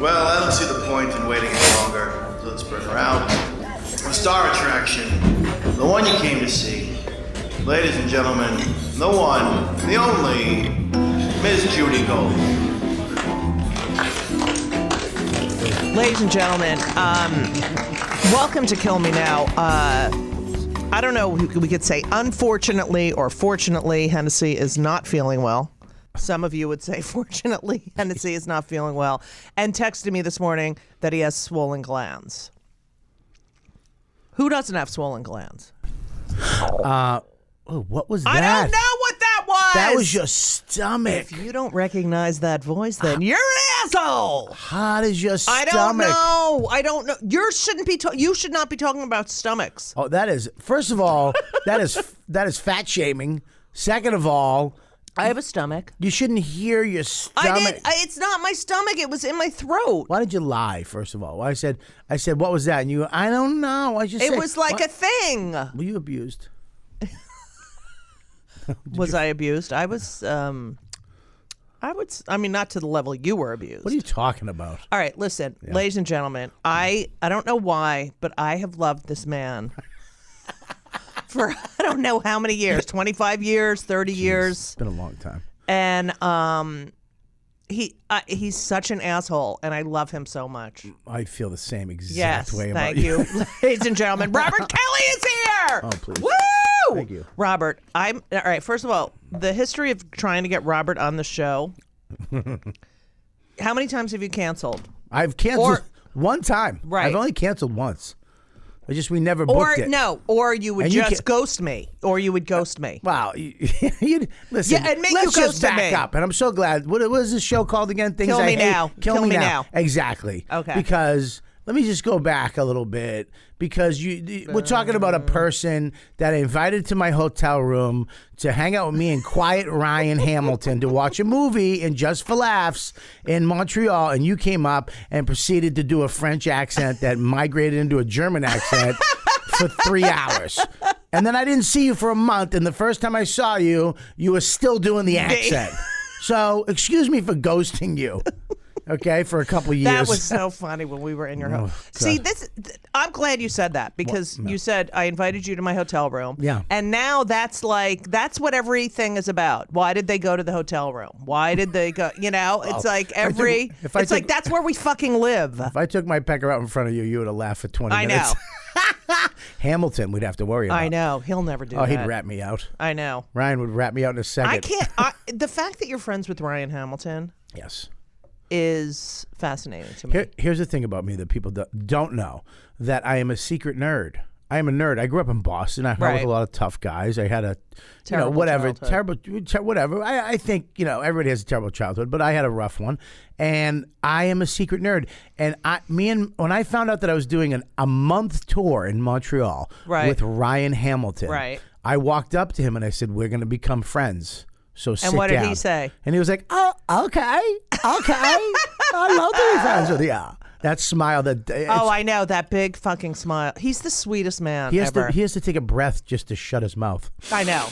Well, I don't see the point in waiting any longer, so let's bring her out. The star attraction, the one you came to see. Ladies and gentlemen, the one, the only, Miss Judy Gold. Ladies and gentlemen, welcome to Kill Me Now. I don't know, we could say unfortunately or fortunately, Hennessy is not feeling well. Some of you would say, fortunately, Hennessy is not feeling well, and texted me this morning that he has swollen glands. Who doesn't have swollen glands? What was that? I don't know what that was. That was your stomach. If you don't recognize that voice, then you're an asshole. How does your stomach? I don't know. You should not be talking about stomachs. Oh, that is. First of all, that is fat shaming. Second of all, I have a stomach. you shouldn't hear your stomach. It's not my stomach. It was in my throat. Why did you lie? First of all, I said, what was that? And you, I don't know. I just. It was like a thing. Were you abused? Was I abused? I was. I mean, not to the level you were abused. What are you talking about? All right, listen, ladies and gentlemen. I don't know why, but I have loved this man for I don't know how many years. 25 years, 30 years. It's been a long time. And he's such an asshole, and I love him so much. I feel the same exact way about thank you. Ladies and gentlemen, Robert Kelly is here. Oh, please. Woo! Thank you. Robert, all right, first of all, the history of trying to get Robert on the show. How many times have you canceled? I've canceled one time. Right. I've only canceled once. We never booked it. Or you would just ghost me. Or you would ghost me. Wow. Listen, Yeah, admit let's you just ghosted back me. up. And I'm so glad. What is this show called again? Things Kill I Me hate. Now. Kill Me Now. Now. Exactly. Okay. Because let me just go back a little bit. Because we're talking about a person that I invited to my hotel room to hang out with me and quiet Ryan Hamilton to watch a movie and Just for Laughs in Montreal. And you came up and proceeded to do a French accent that migrated into a German accent for 3 hours. And then I didn't see you for a month. And the first time I saw you, you were still doing the accent. So excuse me for ghosting you. Okay, for a couple years. That was so funny when we were in your home. See, I'm glad you said that because you said I invited you to my hotel room. Yeah. And now that's what everything is about. Why did they go to the hotel room? Why did they go? It's like that's where we fucking live. If I took my pecker out in front of you, you would have laughed for 20 minutes. I know. Hamilton, we'd have to worry about. I know. He'll never do that. Oh, he'd rat me out. I know. Ryan would rat me out in a second. I can't. The fact that you're friends with Ryan Hamilton. Yes. Is fascinating to me. Here's the thing about me that people don't know, that I am a secret nerd. I am a nerd. I grew up in Boston. I hung with a lot of tough guys. I had a terrible whatever. I think everybody has a terrible childhood, but I had a rough one. And I am a secret nerd. And when I found out that I was doing a month tour in Montreal with Ryan Hamilton, I walked up to him and I said, "We're going to become friends. So sit down." And what did he say? And he was like, "Oh, okay. I love to be friends with you." That smile. I know, that big fucking smile. He's the sweetest man ever. He has to take a breath just to shut his mouth. I know.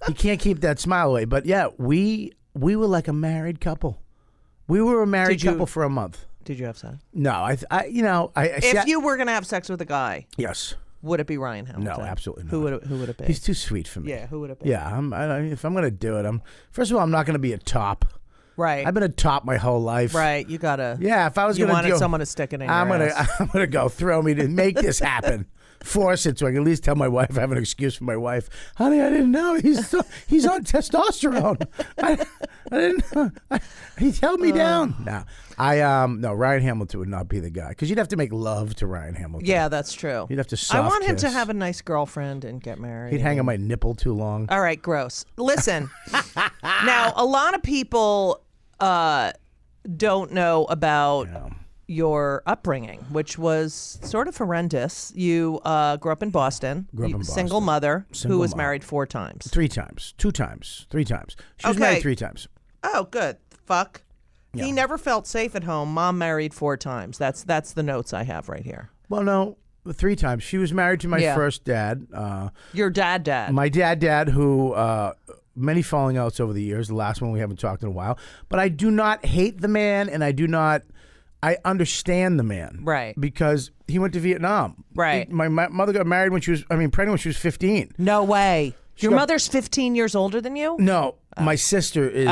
He can't keep that smile away. But yeah, we were like a married couple. We were a married couple for a month. Did you have sex? No, if you were gonna have sex with a guy, yes. Would it be Ryan Hamilton? No, absolutely not. Who would it be? He's too sweet for me. Yeah, who would it be? Yeah, if I'm going to do it, first of all, I'm not going to be a top. Right. I've been a top my whole life. Right. You gotta. Yeah, if I was going to wanted someone to stick it in your ass. I'm gonna go throw me to make this happen. Force it so I can at least tell my wife. I have an excuse for my wife. Honey, I didn't know he's on testosterone. I didn't know. He held me down. No, Ryan Hamilton would not be the guy because you'd have to make love to Ryan Hamilton. Yeah, that's true. You'd have to. I want him to have a nice girlfriend and get married. He'd hang on my nipple too long. All right, gross. Listen, now a lot of people don't know about. Yeah. Your upbringing, which was sort of horrendous. You grew up in Boston. Single mother who was married 4 times. 3 times. 2 times. 3 times. She was married 3 times. Oh, good. Fuck. Yeah. He never felt safe at home. Mom married 4 times. That's the notes I have right here. Well, no. 3 times. She was married to my first dad. Your dad. My dad, who many falling outs over the years. The last one we haven't talked in a while. But I do not hate the man, and I understand the man. Right. Because he went to Vietnam. Right. My mother got married pregnant when she was 15. No way. Your mother's 15 years older than you? No, my sister is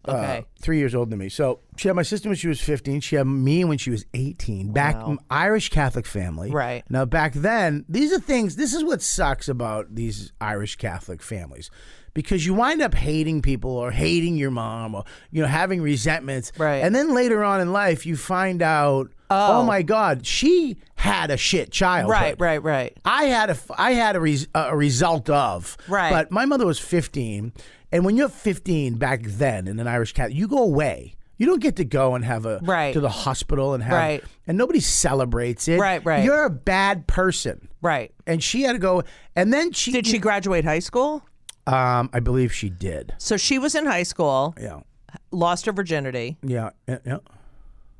okay. 3 years older than me. So she had my sister when she was 15. She had me when she was 18. Back Irish Catholic family. Right. Now back then, these are things. This is what sucks about these Irish Catholic families, because you wind up hating people or hating your mom or having resentments. Right. And then later on in life, you find out, oh my God, she had a shit childhood. Right. I had a result of. Right. But my mother was 15, and when you're 15 back then in an Irish Catholic, you go away. You don't get to go and have to the hospital and have and nobody celebrates it. Right. You're a bad person. Right. And she had to go, and then Did she graduate high school? I believe she did. So she was in high school. Yeah. Lost her virginity. Yeah.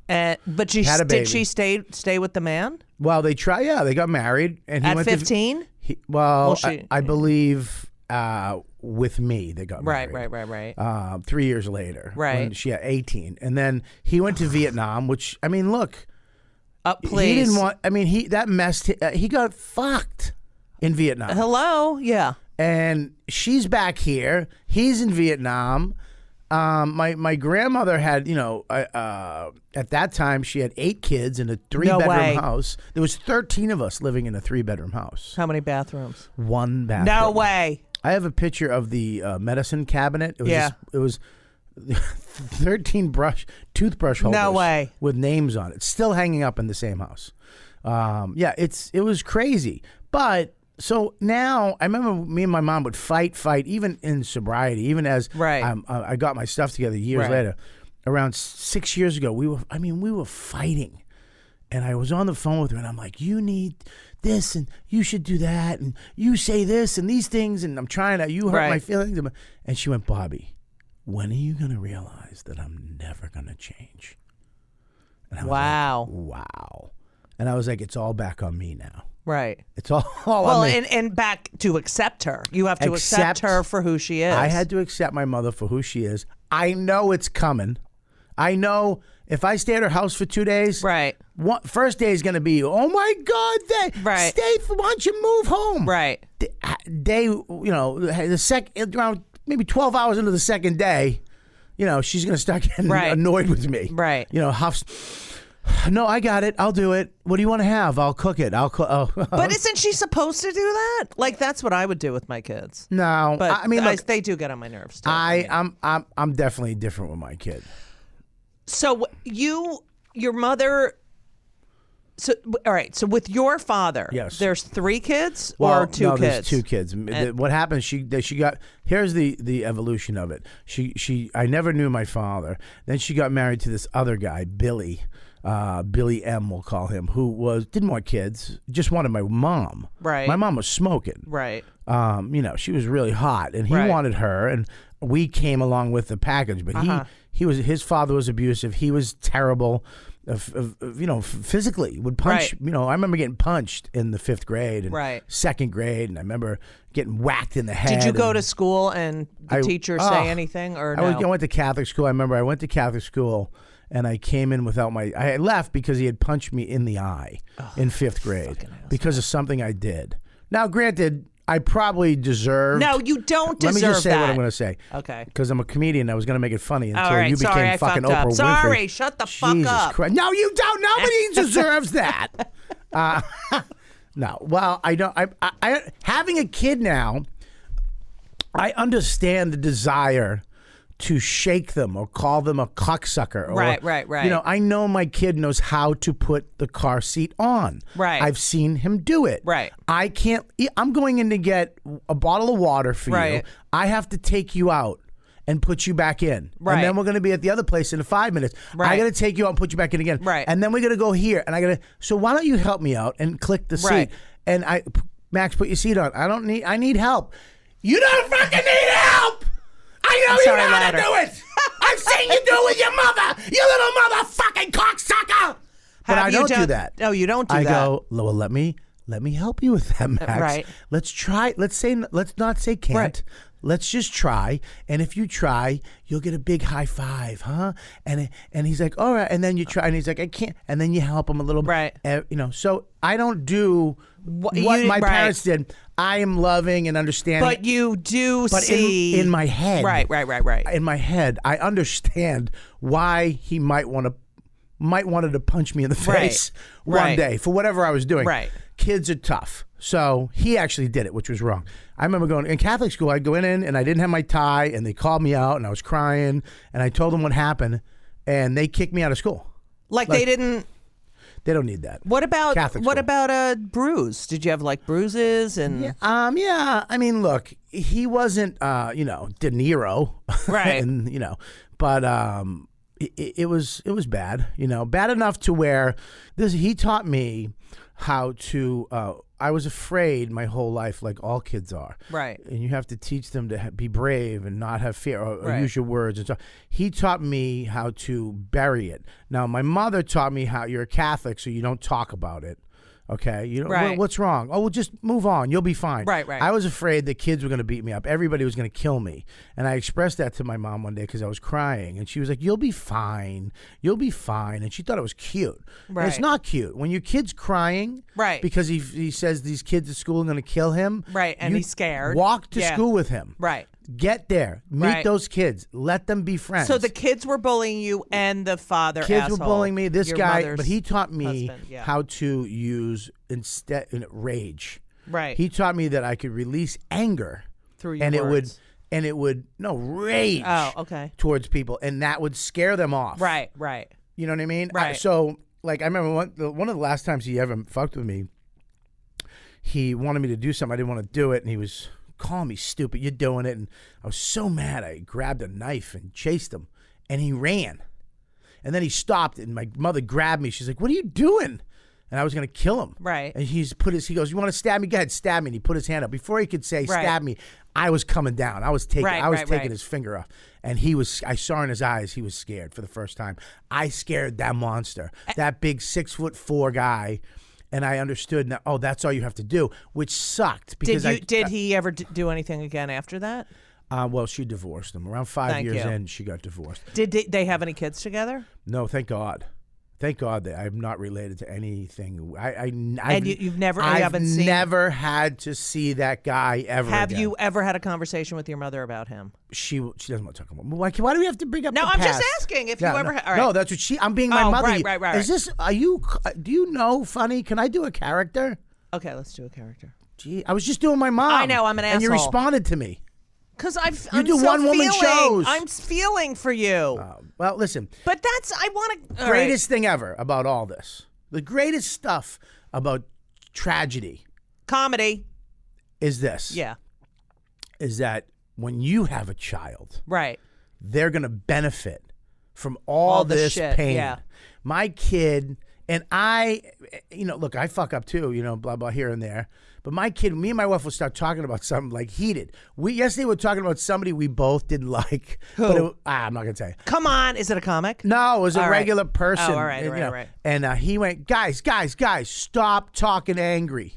But did she stay with the man? Well, they got married, and he at went 15. I believe with me they got married. Right. 3 years later, right? When she had 18, and then he went to Vietnam. Which look, please. He didn't want. He got fucked in Vietnam. Hello, yeah. And she's back here. He's in Vietnam. My grandmother had, at that time she had 8 kids in a 3-bedroom house. There was 13 of us living in a 3-bedroom house. How many bathrooms? 1 bathroom. No way. I have a picture of the medicine cabinet. It was 13 toothbrush holders. No way. With names on it. Still hanging up in the same house. It was crazy. But so now, I remember me and my mom would fight, even in sobriety, even as I got my stuff together years later. Around 6 years ago, we were fighting. And I was on the phone with her, and I'm like, you need this, and you should do that, and you say this, and these things, and I'm trying to, you hurt my feelings. And she went, Bobby, when are you going to realize that I'm never going to change? And I was like, wow. And I was like, it's all back on me now. Right. It's all on me. And back to accept her. You have to accept her for who she is. I had to accept my mother for who she is. I know it's coming. I know if I stay at her house for 2 days, first day is going to be, oh my God, stay, why don't you move home? Right. Day, the second, around maybe 12 hours into the second day, she's going to start getting annoyed with me. Right. Huffs. No, I got it. I'll do it. What do you want to have? I'll cook it. But isn't she supposed to do that? Like, that's what I would do with my kids. No, but look, they do get on my nerves too. I'm definitely different with my kid. So your mother. So all right. So with your father, yes, there's 3 kids or 2 kids. There's 2 kids. What happened? She got. Here's the evolution of it. I never knew my father. Then she got married to this other guy, Billy. Billy M, we'll call him, who didn't want kids, just wanted my mom. Right. My mom was smoking. Right. She was really hot, and he wanted her, and we came along with the package. But his father was abusive. He was terrible. Physically would punch. Right. I remember getting punched in the 5th grade and 2nd grade, and I remember getting whacked in the head. Did you go to school and the teacher say anything or no? I went to Catholic school. I remember I went to Catholic school. And I came in without I left because he had punched me in the eye in 5th grade because of something I did. Now, granted, I probably deserved. No, you don't deserve that. Let me just say what I'm going to say. Okay. Because I'm a comedian. I was going to make it funny until right, you became fucking Oprah Winfrey. Sorry, shut the fuck Jesus up. Christ. No, you don't. Nobody deserves that. No. Well, I don't. I having a kid now, I understand the desire to shake them or call them a cocksucker. Right. I know my kid knows how to put the car seat on. Right. I've seen him do it. Right. I can't. I'm going in to get a bottle of water for you. I have to take you out and put you back in. Right. And then we're going to be at the other place in 5 minutes. Right. I got to take you out and put you back in again. Right. And then we're going to go here. And so why don't you help me out and click the seat? And Max, put your seat on. I need help. You don't fucking need help! I know you know how to do it! I've seen you do it with your mother! You little motherfucking cocksucker! But I don't do that. No, you don't do that. I that. go, well, let me let me help you with that, Max. Right. Let's try. Let's not say can't. Right. Let's just try. And if you try, you'll get a big high five, huh? And he's like, all right. And then you try, and he's like, I can't. And then you help him a little bit. Right. So I don't do what my parents did. I am loving and understanding. But you do but see. in my head. Right. In my head, I understand why he might wanted to punch me in the face one day for whatever I was doing. Right. Kids are tough. So he actually did it, which was wrong. I remember going in Catholic school, I'd go in and I didn't have my tie, and they called me out and I was crying, and I told them what happened, and they kicked me out of school. Like they didn't. They don't need that. What about Catholic what school. about a bruise? Did you have like bruises and? Yeah. I mean, look, he wasn't, De Niro, Right? and but it was bad. Bad enough to where he taught me how to. I was afraid my whole life, like all kids are. Right. And you have to teach them to be brave and not have fear, or Right. use your words and stuff. He taught me how to bury it. Now, my mother taught me how you're a Catholic, so you don't talk about it. Okay, Right. What's wrong? Oh, well, just move on. You'll be fine. Right. I was afraid the kids were going to beat me up. Everybody was going to kill me, and I expressed that to my mom one day because I was crying, and she was like, "You'll be fine. You'll be fine." And she thought it was cute. And it's Right. not cute when your kid's crying. Right. Because he says these kids at school are going to kill him. Right, and You he's scared. Walk to Yeah. school with him. Right. Get there. Meet Right. those kids. Let them be friends. So the kids were bullying you, and the father. kids asshole, were bullying me. This your guy, mother's but he taught me husband, yeah. how to use rage. Right. He taught me that I could release anger Through your and words. it would rage. Oh, okay. Towards people, and that would scare them off. Right. You know what I mean? Right. So like I remember one of the last times he ever fucked with me, he wanted me to do something. I didn't want to do it, and he was calling me stupid. You're doing it. And I was so mad. I grabbed a knife and chased him, and he ran. And then he stopped, and my mother grabbed me. She's like, "What are you doing?" And I was going to kill him. Right. And he goes, "You want to stab me? Go ahead, stab me." And he put his hand up. Before he could say, Right. "Stab me," I was coming down. I was taking Right. his finger off. And I saw in his eyes, he was scared for the first time. I scared that monster, that big 6'4" guy. And I understood now, oh, that's all you have to do, which sucked. Because Did he ever do anything again after that? Well, she divorced him. Around 5 years in, she got divorced. Did they have any kids together? No, thank God. Thank God that I'm not related to anything. You've never never had to see that guy ever. Have again. you ever had a conversation with your mother about him? She doesn't want to talk about. Why do we have to bring up? No, the I'm just past? asking if Yeah, you ever. No, All right. no, that's what I'm being my mother. Right. Is this? Are you? Do you know? Funny? Can I do a character? Okay, let's do a character. Gee, I was just doing my mom. I know, I'm an And you asshole. responded to me. Because You do one-woman shows. I'm feeling for you. Well, listen. But I want to. Greatest thing ever about all this. The greatest stuff about tragedy Comedy. is this. Yeah. Is that when you have a child, Right. they're going to benefit from all the this shit, pain. yeah. My kid, and I, look, I fuck up too, blah, blah, here and there. But my kid, me and my wife will start talking about something like heated. Yesterday we were talking about somebody we both didn't like. Who? But I'm not going to tell you. Come on. Is it a comic? No, it was a All right. regular person. Oh, all right, and, right. And he went, guys, stop talking angry.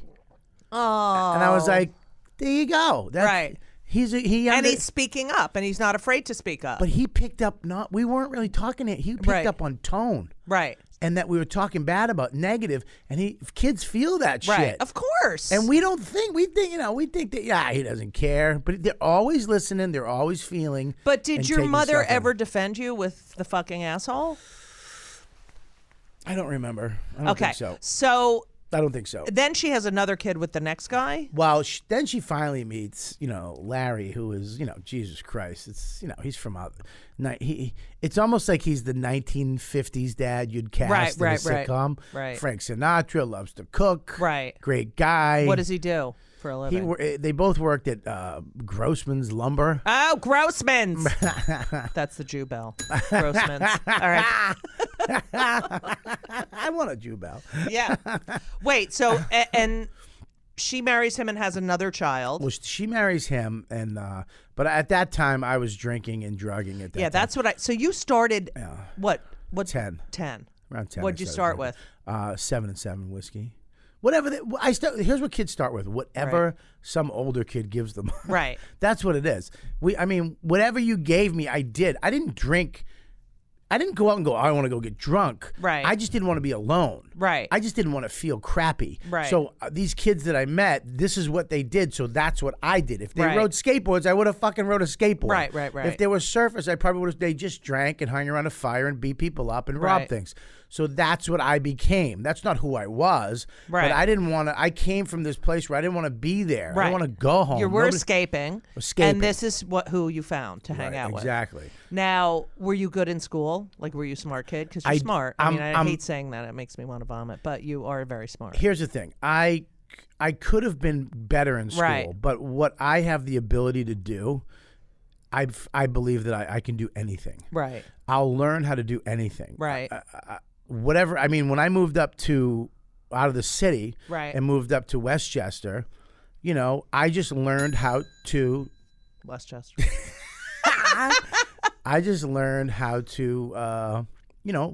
Oh. And I was like, there you go. Right. And he's speaking up, and he's not afraid to speak up. But he picked up, we weren't really talking it. He picked Right. up on tone. Right. And that we were talking bad about negative, and kids feel that Right. shit. Of course. And we think that, he doesn't care. But they're always listening. They're always feeling. But did and your taking mother stuff in. ever defend you with the fucking asshole? I don't remember. I don't think so. So I don't think so. then she has another kid with the next guy? Well, then she finally meets, Larry, who is, Jesus Christ. It's, he's from out. It's almost like he's the 1950s dad you'd cast in a sitcom. Right. Frank Sinatra, loves to cook. Right. Great guy. What does he do for a living? They both worked at Grossman's Lumber. Oh, Grossman's. That's the Jew bell. Grossman's. All right. I want a Jew bell. Yeah. Wait, so, and she marries him and has another child. Well, she marries him, but at that time I was drinking and drugging at that time. That's what so you started, what? 10. 10. Around 10. What'd you start with? 7 and 7 whiskey. Whatever here's what kids start with. Whatever some older kid gives them. Right. That's what it is. Whatever you gave me, I did. I didn't drink. I didn't go out and go, I want to go get drunk. Right. I just didn't want to be alone. Right. I just didn't want to feel crappy. Right. So these kids that I met, this is what they did. So that's what I did. If they Right. rode skateboards, I would have fucking rode a skateboard. Right. If they were surfers, I probably would have, they just drank and hung around a fire and beat people up and robbed Right. things. So that's what I became. That's not who I was. Right. But I didn't want to, I came from this place where I didn't want to be there. Right. I didn't want to go home. You were escaping. And this is who you found to hang out with. Exactly. Now, were you good in school? Like, were you a smart kid? Because you're smart. I hate saying that. It makes me want to vomit. But you are very smart. Here's the thing. I could have been better in school, Right. but what I have the ability to do, I believe that I can do anything. Right. I'll learn how to do anything. Right. Whatever. I mean, when I moved up out of the city Right. and moved up to Westchester, I just learned how to. Westchester. I just learned how to,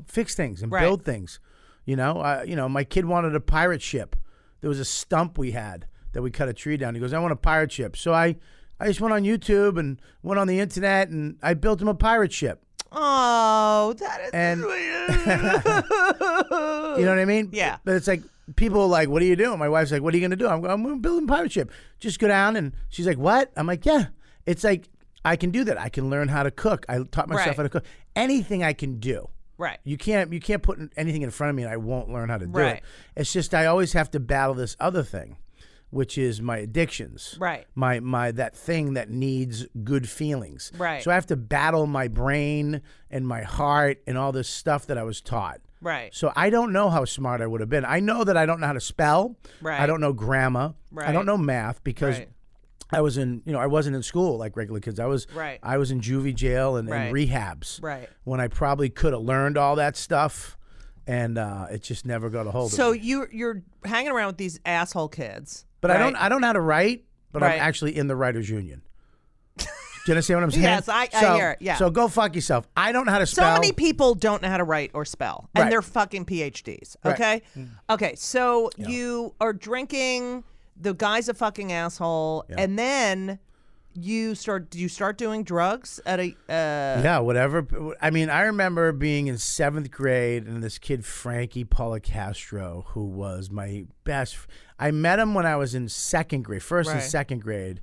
fix things and Right. build things. My kid wanted a pirate ship. There was a stump we had that we cut a tree down. He goes, I want a pirate ship. So I just went on YouTube and went on the internet and I built him a pirate ship. Oh, that is And sweet. you know what I mean? Yeah. But it's like people are like, what are you doing? My wife's like, what are you going to do? I'm going to build a pirate ship. Just go down. And she's like, what? I'm like, yeah. It's like, I can do that. I can learn how to cook. I taught myself Right. how to cook. Anything I can do. Right. You can't put anything in front of me and I won't learn how to do Right. it. It's just I always have to battle this other thing, which is my addictions. Right. My that thing that needs good feelings. Right. So I have to battle my brain and my heart and all this stuff that I was taught. Right. So I don't know how smart I would have been. I know that I don't know how to spell. Right. I don't know grammar. Right. I don't know math because Right. I wasn't in school like regular kids. I was Right. I was in juvie jail and Right. rehabs. Right. When I probably could have learned all that stuff, and it just never got a hold of So me. you're hanging around with these asshole kids. But right? I don't know how to write, but Right. I'm actually in the writers union. Do you understand what I'm saying? Yes, I hear it, yeah. So go fuck yourself. I don't know how to So spell. many people don't know how to write or spell, and Right. they're fucking PhDs. Right. Okay, okay. So you are drinking. The guy's a fucking asshole, and then you start. Do you start doing drugs at a? Yeah, whatever. I mean, I remember being in 7th grade and this kid, Frankie Policastro, who was my best. I met him when I was in 2nd grade, first and Right. 2nd grade,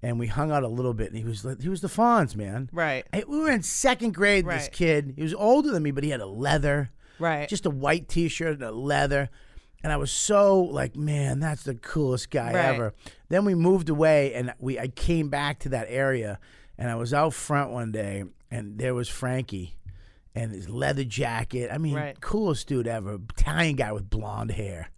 and we hung out a little bit. And he was the Fonz, man. Right. We were in 2nd grade. This Right. kid, he was older than me, but he had a leather, Right. just a white T-shirt and a leather. And I was so like, man, that's the coolest guy Right. ever. Then we moved away, and I came back to that area, and I was out front one day, and there was Frankie, and his leather jacket. I mean, Right. coolest dude ever. Italian guy with blonde hair,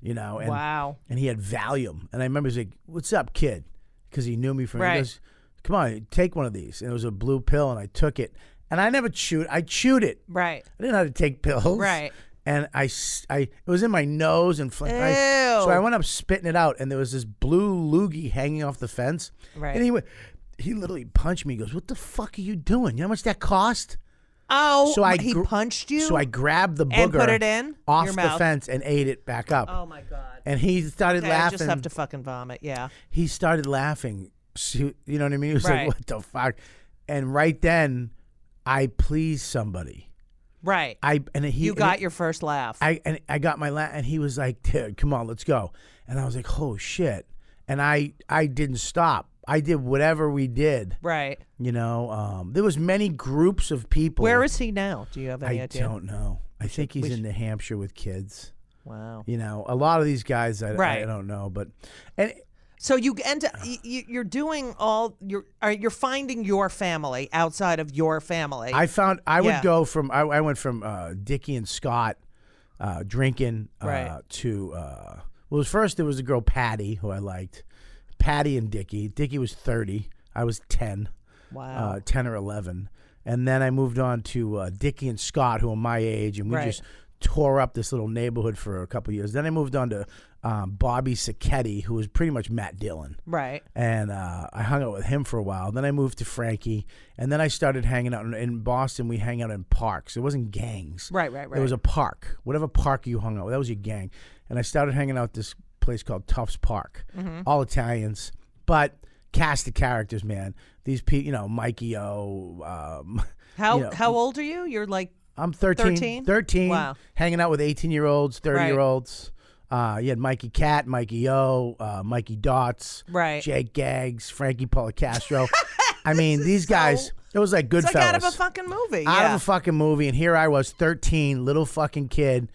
And, Wow. And he had Valium, and I remember he was like, "What's up, kid?" Because he knew me from. Right. He goes, "Come on, take one of these." And it was a blue pill, and I took it, and I never chewed. I chewed it. Right. I didn't know how to take pills. Right. And it was in my nose and so I went up spitting it out, and there was this blue loogie hanging off the fence. Right. And he literally punched me. He goes, "What the fuck are you doing? You know how much that cost?" Oh, So he punched you? So I grabbed the booger And put it in off your the mouth? fence and ate it back up. Oh, my God. And he started Okay, laughing. I just have to fucking vomit, yeah. He started laughing. So, you know what I mean? He was Right. like, "What the fuck?" And right then, I pleased somebody. Right. You got your first laugh. I got my laugh, and he was like, "Dude, come on, let's go." And I was like, "Oh shit!" And I didn't stop. I did whatever we did. Right. There was many groups of people. Where is he now? Do you have any idea? I don't know. I think he's in New Hampshire with kids. Wow. A lot of these guys, I don't know, but So you end up, you're doing you're finding your family outside of your family. I went from Dickie and Scott drinking Right. to first there was a girl Patty who I liked. Patty and Dickie. Dickie was 30. I was 10. Wow. 10 or 11. And then I moved on to Dickie and Scott, who are my age, and we Right. just tore up this little neighborhood for a couple of years. Then I moved on to Bobby Sacchetti, who was pretty much Matt Dillon. Right. And I hung out with him for a while. Then I moved to Frankie. And then I started hanging out in Boston. We hang out in parks. It wasn't gangs. Right. It was a park. Whatever park you hung out with, that was your gang. And I started hanging out at this place called Tufts Park. All Italians. But cast of characters, man. These people, you know, Mikey O. How old are you? You're like... I'm 13. 13. Wow. Hanging out with 18-year-olds, 30-year-olds. You had Mikey Cat, Mikey O, Mikey Dots, right. Jake Gaggs, Frankie Policastro. I mean, these guys, it was like Goodfellas. It's like out of a fucking movie. Out of a fucking movie. And here I was, 13, little fucking kid,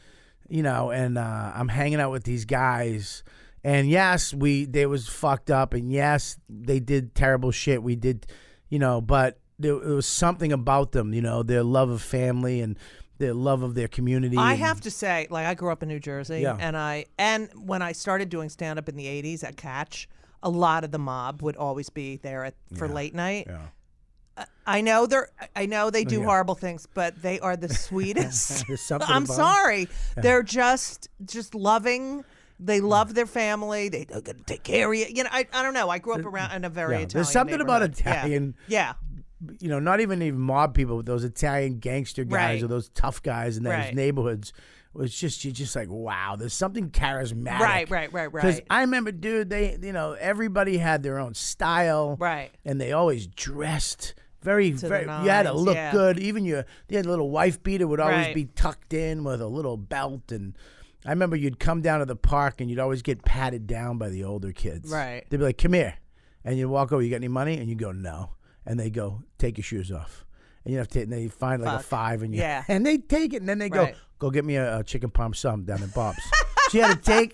you know, and I'm hanging out with these guys. And yes, they was fucked up. And yes, they did terrible shit. We did, you know, but there was something about them, you know, their love of family and their love of their community. I have to say, like, I grew up in New Jersey, Yeah. and when I started doing stand-up in the 80s at Catch, a lot of the mob would always be there for late night. Yeah. I know they do horrible things, but they are the sweetest. There's something I'm about sorry. They're just loving. They love their family. They're going to take care of you. You know, I don't know. I grew up around in a very Italian There's something about neighborhood. Italian. Yeah. You know, not even mob people, but those Italian gangster guys Right. or those tough guys in those Right. neighborhoods. Was just you're just like, wow, there's something charismatic. Right. Because I remember, dude, everybody had their own style. Right. And they always dressed very, To the very. You had to nines, look yeah. good. Even they had a little wife beater would always Right. be tucked in with a little belt. And I remember you'd come down to the park and you'd always get patted down by the older kids. Right. They'd be like, come here. And you'd walk over, you got any money? And you go, no. And they go, take your shoes off. And you have to, and they find like a $5 and Yeah. and they take it and then they Right. go get me a chicken parm sub down in Bob's. So you had to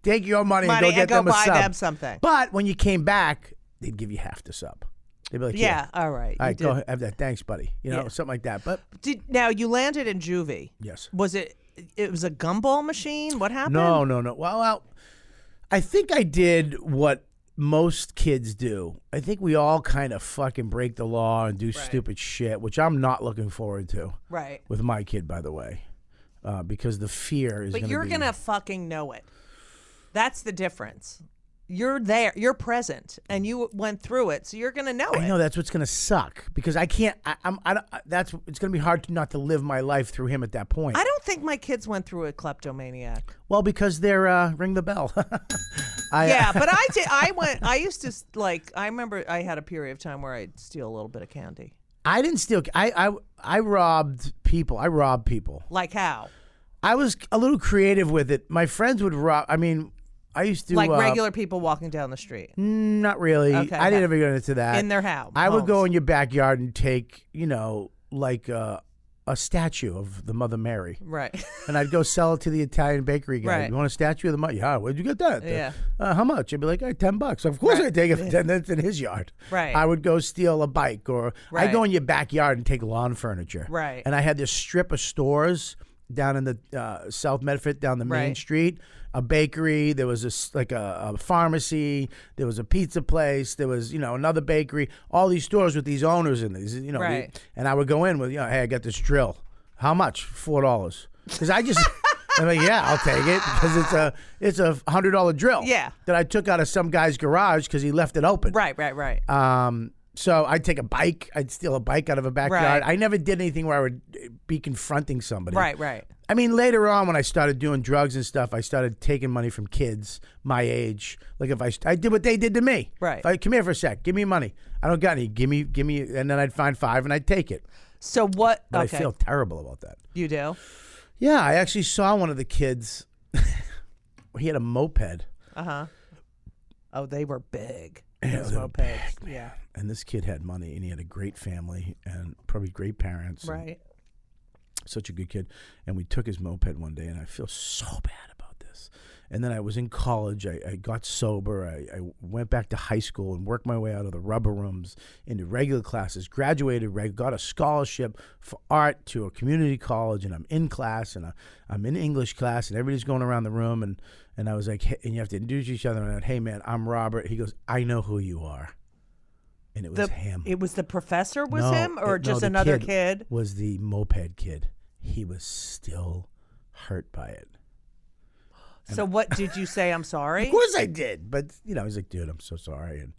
take your money and go get them a buy sub. them something. But when you came back, they'd give you half the sub. They'd be like, Yeah, "Here. all right. All right, You go did. have that. Thanks, buddy." You know, Yeah. something like that. But Now you landed in juvie. yes. Was it was a gumball machine? What happened? No. Well, I think I did what most kids do. I think we all kind of fucking break the law and do stupid shit, which I'm not looking forward to. Right. With my kid, by the way, because the fear is. But you're gonna fucking know it. That's the difference. You're there. You're present, and you went through it, so you're gonna know it. I know that's what's gonna suck because I can't. It's gonna be hard not to live my life through him at that point. I don't think my kids went through a kleptomaniac. Well, because they're ring the bell. Yeah, but I did. I used to I remember I had a period of time where I'd steal a little bit of candy. I didn't steal. I robbed people. I robbed people. Like how? I was a little creative with it. My friends would rob. I mean, I used to Like regular people walking down the street Not really. Okay, I didn't ever get into that. in their house. I would go in your backyard and take, like a statue of the Mother Mary. Right. And I'd go sell it to the Italian bakery guy. Right. You want a statue of the Mother? Yeah, where'd you get that? Yeah. How much? I'd be like, $10. Of course Right. I'd take it for 10. That's in his yard. Right. I would go steal a bike or Right. I'd go in your backyard and take lawn furniture. Right. And I had this strip of stores down in the South Medford, down the main Right. street, a bakery. There was a pharmacy. There was a pizza place. There was another bakery. All these stores with these owners in these. Right. And I would go in with hey, I got this drill. How much? $4. Because I just. I'm like, yeah, I'll take it because it's a $100 drill. Yeah. That I took out of some guy's garage because he left it open. Right. So I'd take a bike. I'd steal a bike out of a backyard. Right. I never did anything where I would be confronting somebody. Right. I mean, later on when I started doing drugs and stuff, I started taking money from kids my age. Like if I did what they did to me. Right. If I come here for a sec, give me money. I don't got any. Give me, and then I'd find $5 and I'd take it. So what? But okay. I feel terrible about that. You do? Yeah, I actually saw one of the kids. He had a moped. Oh, they were big. Yeah, Those they were mopeds. big, man. Yeah. And this kid had money, and he had a great family, and probably great parents. and Right. Such a good kid. And we took his moped one day, and I feel so bad about this. And then I was in college. I got sober. I went back to high school and worked my way out of the rubber rooms into regular classes, graduated, got a scholarship for art to a community college, and I'm in class, and I'm in English class, and everybody's going around the room, and I was like, hey, and you have to introduce each other, and I went, hey, man, I'm Robert. He goes, I know who you are. And it was him. It was the professor No, him or no, just the another kid? was the moped kid. He was still hurt by it. So what did you say? I'm sorry. Of course I did, but he's like, dude, I'm so sorry, and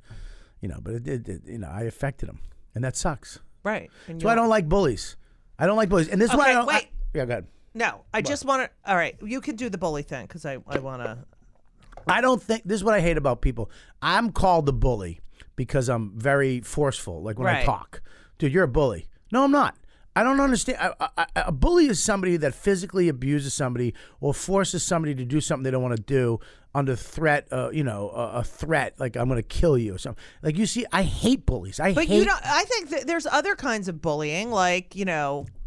but it did. I affected him, and that sucks. Right. So I don't like bullies. I don't like bullies, and this is why I don't. Wait. Yeah, go ahead. No, I just want to. All right, you can do the bully thing because I want to. I don't think this is what I hate about people. I'm called the bully because I'm very forceful, like when I talk. Dude, you're a bully. No, I'm not. I don't understand. A bully is somebody that physically abuses somebody or forces somebody to do something they don't want to do under threat. A threat like I'm going to kill you or something. Like you see, I hate bullies. I think that there's other kinds of bullying, like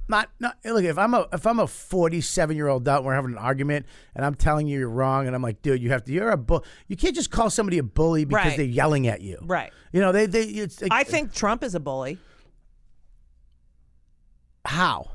Not look. If I'm a 47-year-old adult, and we're having an argument, and I'm telling you you're wrong, and I'm like, dude, you're a bull. You can't just call somebody a bully because they're yelling at you. Right. It's like, I think Trump is a bully. How?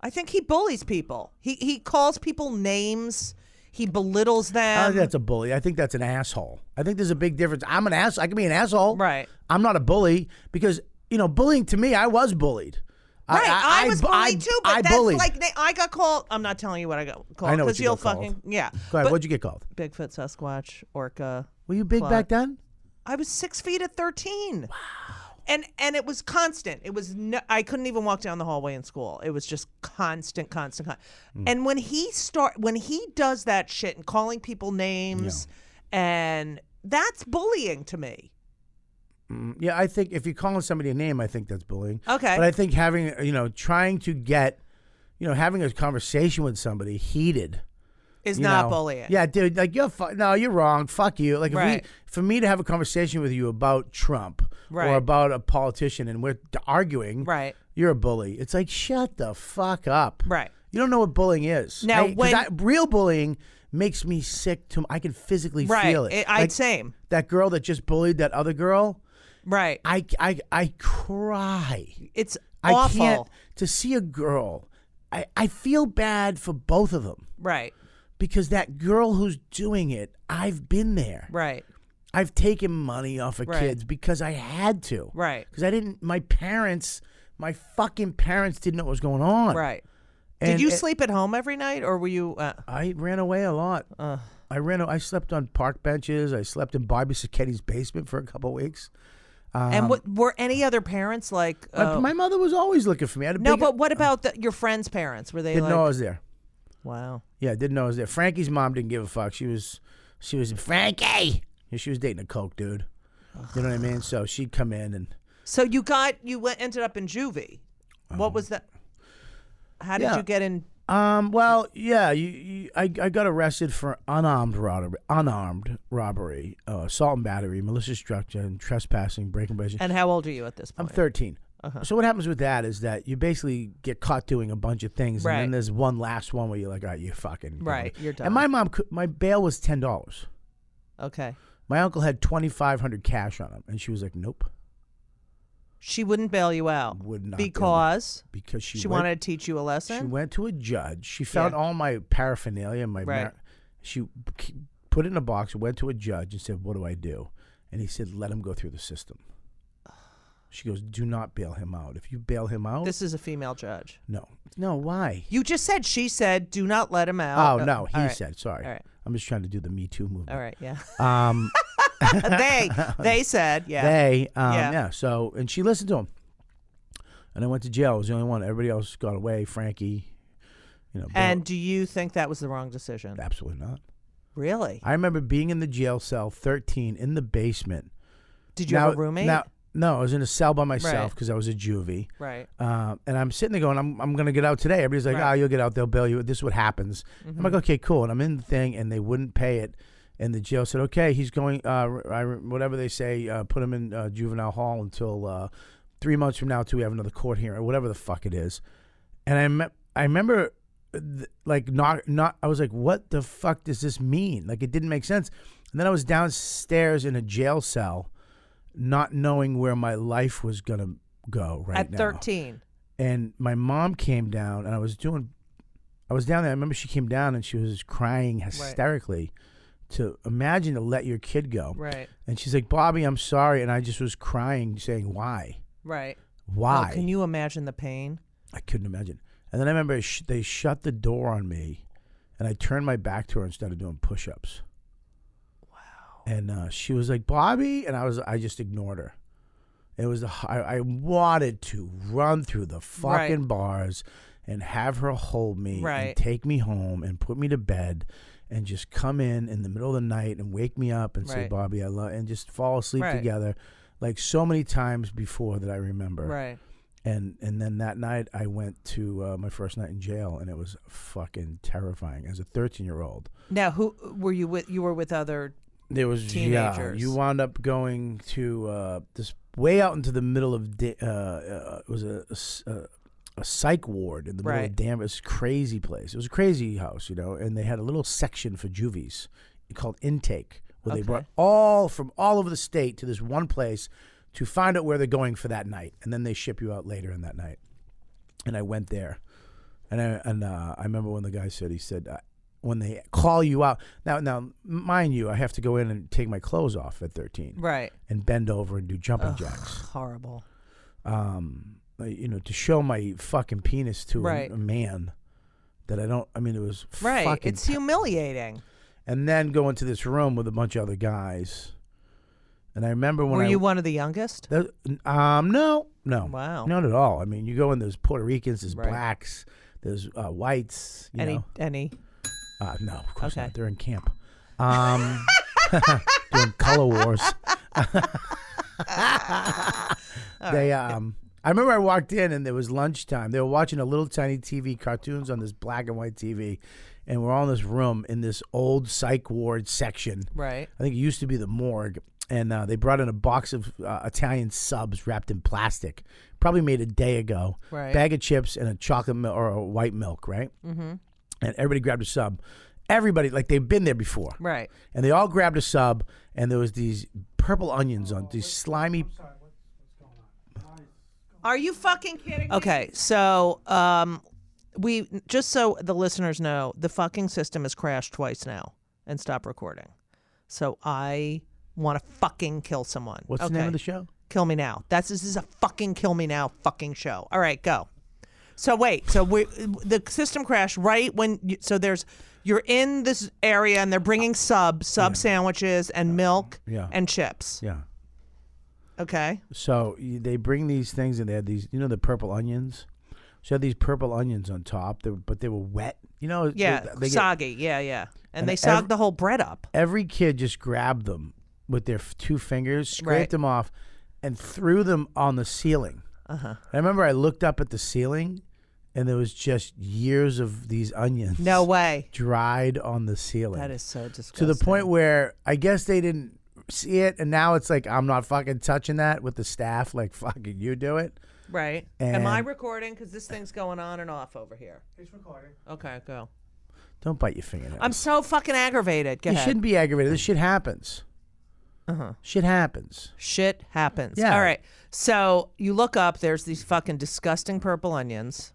I think he bullies people. He calls people names. He belittles them. I think that's a bully. I think that's an asshole. I think there's a big difference. I'm an ass. I can be an asshole. Right. I'm not a bully because bullying to me, I was bullied. Right, I was bullied too, but that's bullied. like I got called. I'm not telling you what I got called. I know what you you'll got fucking called. yeah. Go ahead. What'd you get called? Bigfoot, Sasquatch, Orca. Were you big Club. back then? I was 6 feet at 13. Wow. And it was constant. It was I couldn't even walk down the hallway in school. It was just constant. And when he does that shit and calling people names, and that's bullying to me. Yeah, I think if you're calling somebody a name, I think that's bullying. Okay. But I think having, trying to get, having a conversation with somebody heated is not bullying. Yeah, dude, like you're wrong. Fuck you. Like for me to have a conversation with you about Trump or about a politician and we're arguing, you're a bully. It's like, shut the fuck up. Right. You don't know what bullying is. Now, real bullying makes me sick I can physically feel it. Same. That girl that just bullied that other girl. Right. I cry. It's awful. I can't to see a girl. I feel bad for both of them. Right. Because that girl who's doing it, I've been there. Right. I've taken money off of kids because I had to. Right. Because my fucking parents didn't know what was going on. Right. Did you sleep at home every night or were you? I ran away a lot. I slept on park benches. I slept in Bobby Sacchetti's basement for a couple of weeks. And were any other parents like? My mother was always looking for me. But what about your friends' parents? Were they didn't know I was there? Wow. Yeah, didn't know I was there. Frankie's mom didn't give a fuck. She was Frankie. She was dating a coke dude. You know what I mean? So she'd come in and. So ended up in juvie. What was that? How did you get in? Well, yeah, I got arrested for unarmed robbery, assault and battery, malicious destruction, trespassing, breaking possession. And how old are you at this point? I'm 13. So what happens with that is that you basically get caught doing a bunch of things, and then there's one last one where you're like, all right, you fucking you're done. And my bail was $10. Okay. My uncle had $2,500 cash on him, and she was like, nope. She wouldn't bail you out. Would not because she wanted to teach you a lesson. She went to a judge. She found all my paraphernalia, she put it in a box. Went to a judge and said, "What do I do?" And he said, "Let him go through the system." She goes, "Do not bail him out. If you bail him out." This is a female judge. No. Why? You just said she said, "Do not let him out." Oh no, he said. Sorry. All right. I'm just trying to do the Me Too movement. All right. Yeah. They said, yeah. Yeah. So, and she listened to him. And I went to jail. I was the only one. Everybody else got away. Frankie, And do you think that was the wrong decision? Absolutely not. Really? I remember being in the jail cell, 13, in the basement. Did you have a roommate? No, I was in a cell by myself because I was a juvie. Right. And I'm sitting there going, I'm going to get out today. Everybody's like, you'll get out. They'll bail you. This is what happens. I'm like, okay, cool. And I'm in the thing, and they wouldn't pay it. And the jail said, okay, he's going, whatever they say, put him in juvenile hall until 3 months from now until we have another court hearing or whatever the fuck it is. And I remember, I was like, what the fuck does this mean? Like, it didn't make sense. And then I was downstairs in a jail cell, not knowing where my life was going to go at 13. And my mom came down, and I was down there. I remember she came down, and she was crying hysterically. To imagine to let your kid go. Right. And she's like, Bobby, I'm sorry. And I just was crying, saying, why? Right. Why? Oh, can you imagine the pain? I couldn't imagine. And then I remember they shut the door on me. And I turned my back to her and started doing push-ups. Wow. And she was like, Bobby, and I just ignored her. It was I wanted to run through the fucking bars and have her hold me and take me home and put me to bed and just come in the middle of the night and wake me up and say, Bobby, I love, and just fall asleep together, like so many times before that I remember. Right. And then that night I went to my first night in jail, and it was fucking terrifying as a 13-year-old. Now, who were you with? You were with other there was teenagers. You wound up going to this way out into the middle of it was a psych ward in the middle of this crazy place. It was a crazy house, and they had a little section for juvies called intake, where they brought from all over the state to this one place to find out where they're going for that night, and then they ship you out later in that night. And I went there, and I remember when the guy said, he said, when they call you out, now mind you, I have to go in and take my clothes off at 13, right, and bend over and do jumping jacks. Horrible. To show my fucking penis to a man that I don't. I mean, it was fucking. It's humiliating. And then go into this room with a bunch of other guys. And I remember when were you one of the youngest? No. Wow. Not at all. I mean, you go in, there's Puerto Ricans, there's blacks, there's whites. Any? No, of course not. They're in camp. Doing color wars. I remember I walked in and there was lunchtime. They were watching a little tiny TV, cartoons on this black and white TV, and we're all in this room in this old psych ward section. Right. I think it used to be the morgue. And they brought in a box of Italian subs wrapped in plastic, probably made a day ago. Right. Bag of chips and a chocolate milk or a white milk, right? Mm-hmm. And everybody grabbed a sub. Everybody, like they've been there before. Right. And they all grabbed a sub, and there was these purple onions on, these slimy. Are you fucking kidding me? Okay, so we just so the listeners know, the fucking system has crashed twice now and stopped recording. So I want to fucking kill someone. What's the name of the show? Kill Me Now. This is a fucking Kill Me Now fucking show. All right, go. So wait, so the system crashed right when you're in this area and they're bringing sub sandwiches and milk and chips. Yeah. Okay. So they bring these things and they had these, the purple onions. So had these purple onions on top, but they were wet. Yeah, they soggy. Yeah. And they sogged the whole bread up. Every kid just grabbed them with their two fingers, scraped them off, and threw them on the ceiling. I remember I looked up at the ceiling, and there was just years of these onions. No way. Dried on the ceiling. That is so disgusting. To the point where I guess they didn't see it, and now it's like, I'm not fucking touching that with the staff. Like, fucking you do it. Right. Am I recording? Because this thing's going on and off over here. It's recording. Okay, go. Don't bite your fingernails. I'm so fucking aggravated. Go you ahead. shouldn't be aggravated. This shit happens. Shit happens. Shit happens. Yeah. All right. So you look up, there's these fucking disgusting purple onions.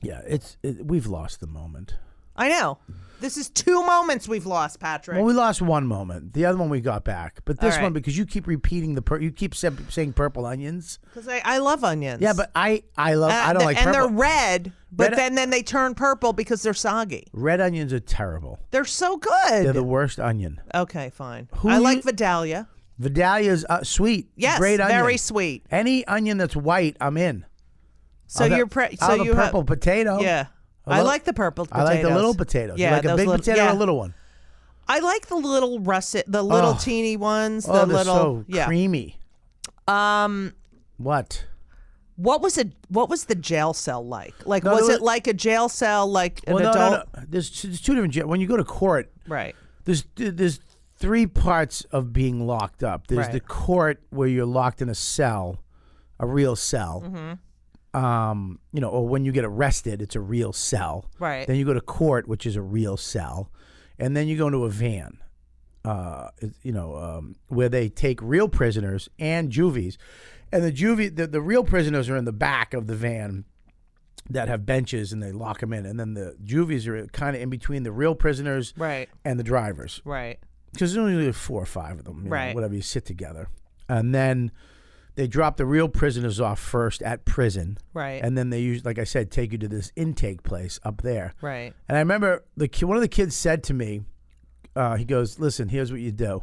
Yeah, we've lost the moment. I know. This is 2 moments we've lost, Patrick. Well, we lost one moment. The other one we got back. But this one, because you keep repeating you keep saying purple onions. Because I love onions. Yeah, but I don't like purple. And they're red, but then they turn purple because they're soggy. Red onions are terrible. They're so good. They're the worst onion. Okay, fine. I like Vidalia. Vidalia's sweet. Yes, great onion. very sweet. Any onion that's white, I'm in. So you're the purple potato. Yeah. I like the purple potatoes. I like the little potatoes. Yeah, you like a big potato or a little one? I like the little russet, the little teeny ones. They're little, so creamy. What? What was the jail cell like? Like, was it like a jail cell, like an adult? No. There's 2 different jails. When you go to court, right? There's 3 parts of being locked up. There's the court where you're locked in a cell, a real cell. Mm-hmm. Or when you get arrested, it's a real cell. Right. Then you go to court, which is a real cell, and then you go into a van, where they take real prisoners and juvies, and the real prisoners are in the back of the van that have benches, and they lock them in, and then the juvies are kind of in between the real prisoners, and the drivers, right? Because there's only 4 or 5 of them, whatever. You sit together, and then they drop the real prisoners off first at prison. Right. And then they usually, like I said, take you to this intake place up there. Right. And I remember one of the kids said to me, he goes, listen, here's what you do.